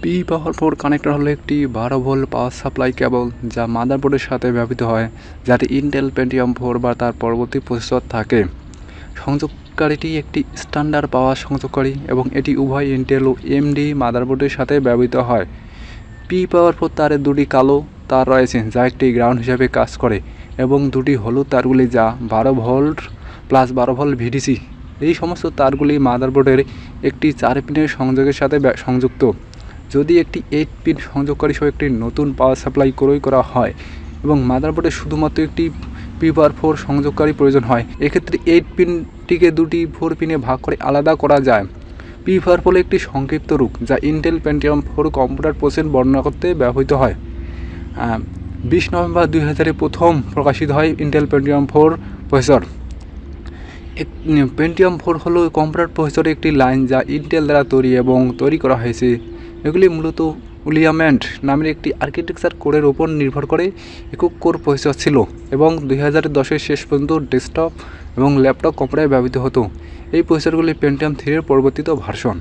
P পাওয়ার 4 connector হলো একটি 12 volt power supply কেবল যা মাদারবোর্ডের সাথে ব্যবহৃত হয় যাতে ইন্টেল পেন্টিয়াম 4 বা তার পরবর্তী প্রসেসর থাকে। সংযোগকারীটি একটি স্ট্যান্ডার্ড পাওয়ার সংযোগকারী এবং এটি উভয় ইন্টেল ও এমডি মাদারবোর্ডের সাথে ব্যবহৃত হয়। পি পাওয়ার 4 তারের দুটি কালো তার রয়েছে যা একটি গ্রাউন্ড হিসাবে কাজ করে এবং দুটি হলুদ তারগুলি যা 12 ভোল্ট প্লাস 12 ভোল্ট ভিডিসি। এই সমস্ত তারগুলি মাদারবোর্ডের একটি 4 পিনের সংযোগের সাথে সংযুক্ত। যদি একটি 8 পিন সংযোগকারী সহ একটি নতুন পাওয়ার সাপ্লাই ক্রয় করা হয় এবং মাদারবোর্ডে শুধুমাত্র একটি পি পাওয়ার 4 সংযোগকারী প্রয়োজন হয়, এক্ষেত্রে 8 পিনটিকে দুটি 4 পিনে ভাগ করে আলাদা করা যায়। পি পাওয়ার 4 একটি সংক্ষিপ্ত রূপ যা ইন্টেল পেন্টিয়াম 4 কম্পিউটার প্রসেসর বর্ণনা করতে ব্যবহৃত হয়। 20 নভেম্বর 2000 প্রথম প্রকাশিত হয় ইন্টেল পেন্টিয়াম 4 প্রসেসর। পেন্টিয়াম 4 হলো কম্পিউটার প্রসেসরের একটি লাইন যা ইন্টেল দ্বারা তৈরি করা হয়েছে। এগুলি মূলত উইলিয়ামেন্ট নামের একটি আর্কিটেকচার কোরের উপর নির্ভর করে একক কোর প্রসেসর ছিল এবং 2010-এর শেষ পর্যন্ত ডেস্কটপ এবং ল্যাপটপ কম্পিউটারে ব্যবহৃত হতো। এই প্রসেসরগুলি পেন্টিয়াম 3 এর পরবর্তীত ভার্সন।